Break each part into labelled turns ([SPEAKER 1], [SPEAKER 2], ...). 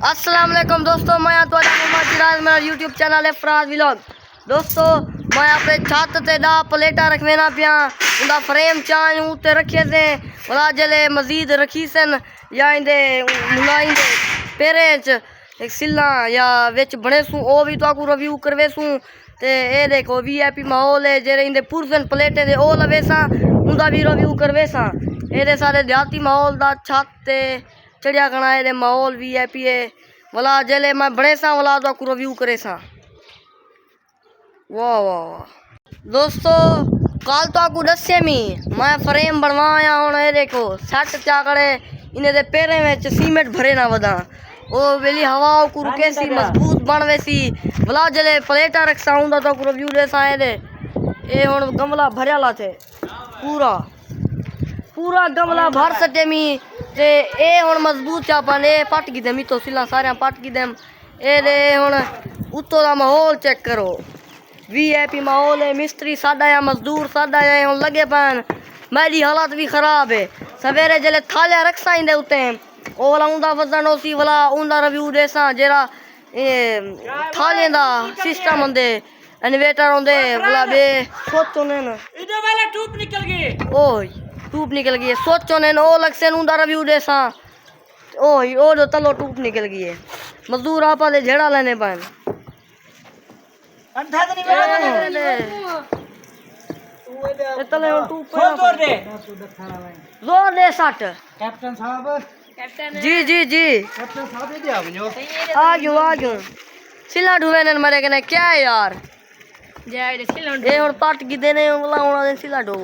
[SPEAKER 1] अस्सलाम वालेकुम दोस्तों, मैं ਤੁਹਾਡਾ ਮੁਹੰਮਦ ਜਿਰਾਜ, मेरा यूट्यूब चैनल है फराज व्लॉग। दोस्तों मैं अपने छत ते दा प्लेटा रखवेना पिया, उनका फ्रेम चांज उत्ते रखे थे वला जले मजीद रखी सन या इंदे मुलाई दे पेरे च एक सिला या विच बने सू ओ भी तो रिव्यू करवे सू। ते ए देखो VIP माहौल है जेरे इंदे पुरसन प्लेटे दे ओ लवे सा उनका भी रिव्यू करवे सा। ए सारे देहाती माहौल दा छत ते चढ़िया गणा है माहौल VIP है वाला जले मैं बड़े सा वाला तो रिव्यू करे सा। वाह वाह वाह दोस्तों, कल तो आपको दसे मैं फ्रेम बनवाया हूँ। ये देखो सट क्या करे इन्हें दे पेरे में सीमेंट भरे ना वदा ओ वेली हवा को रुके सी मजबूत बनवे सी वाला जले प्लेटा रख सा तो रिव्यू दे सा। ये हुन गमला भरया ला थे पूरा पूरा गमला भर सटे मी ते ए हुन मजबूत चापन ए पट की देमी तो सिला सारे पट की देम। ए दे हुन उत्तो दा माहौल चेक करो, VIP माहौल है। मिस्त्री साडा या मजदूर साडा या हुन लगे पैन। मेरी हालत भी खराब है। सवेरे जले थालिया रखसा इंदे उत्ते ओ वाला उंदा वजन ओसी वाला उंदा रिव्यू देसा जेरा ए थाले दा सिस्टम होंदे इन्वर्टर होंदे वाला बे सोचो ने इदे वाला ट्यूब निकल गई ओए टूप निकल गई है सोचो ने ओ लग से उनका रिव्यू दे सा ओए ओ जो तलो टूप निकल गई है। मजदूर आपा दे झेड़ा लेने पाए अंधा तो नहीं मेरा ए तले टूप जोर दे सट कैप्टन साहब कैप्टन जी जी जी कैप्टन साहब दे आ गयो सिला ढुवे ने मरे कने क्या है यार जाय दे सिला ए और पट की देने वाला होना दे सिला ढो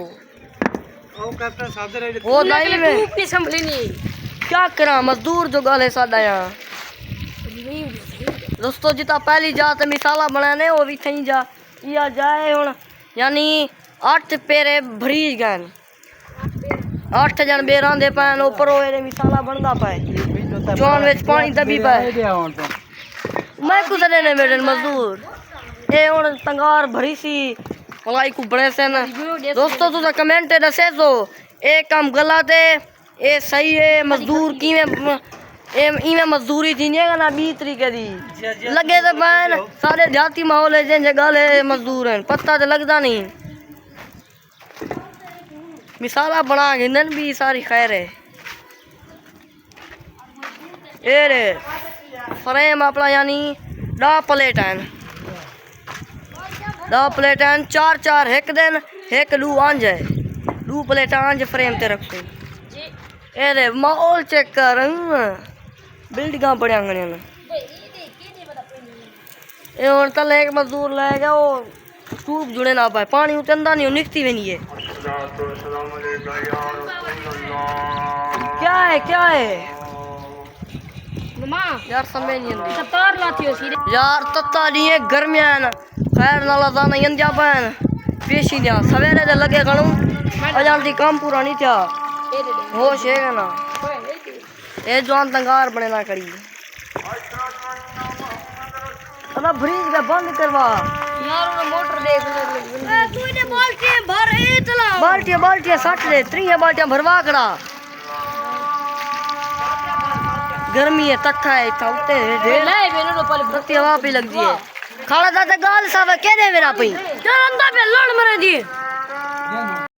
[SPEAKER 1] ओ कैप्टन साहब दे वो नहीं में नहीं संभली नहीं क्या करा मजदूर जो गाले साडा यहां दोस्तों जिता पहली जात मिसाला बनाने वो भी थई जा या जाए हुन यानी 8 पेरे भरी गए 8 जन बेरां दे पैन ऊपर ओए मिसाला बनदा पाए जवान विच पानी दबी पाए मैं कुछ देने मेरे मजदूर ए हुन तंगार भरी सी मलाई को बड़े से ना। दोस्तों तुझा कमेंट दसे तो ए काम गलत है ए सही है मजदूर की में इवें मजदूरी थी ना 20 तरीके दी लगे तो बैन सारे जाती माहौल है जिन जगह है मजदूर हैं पता तो लगता नहीं। मिसाला बना गिंदन भी सारी खैर है। ए रे फ्रेम अपना यानी 10 प्लेट हैं 10 प्लेट हैं 4 एक दिन एक लू आंज है 2 प्लेट आंज फ्रेम ते रखो। ए रे माहौल चेक कर बिल्डिंगा बड़े आंगने ने ए और तले एक मजदूर ले गया वो ट्यूब जुड़े ना पाए पानी उतरदा नहीं निकती भी नहीं है। क्या है यार समझ नहीं आती तार लाती हो सीधे यार तत्ता नहीं है गर्मियां ना खैर नाला दाना यंजा पैन पेशी दिया सवेरे दे लगे गणू अजान दी काम पूरा नहीं था होश है ना ए जवान तंगार बने ना करी अला ब्रिज का बंद करवा यार वो मोटर देख ले तू इने बाल्टी भर ए चला बाल्टी सट ले 3 बाल्टियां भरवा कड़ा गर्मी है तट्ठा है थाउते ले मेरे नो पहले प्रति हवा पे लग जी है खाला दादा गाल सावा के दे मेरा पई यार अंदा पे लड़ मरे दी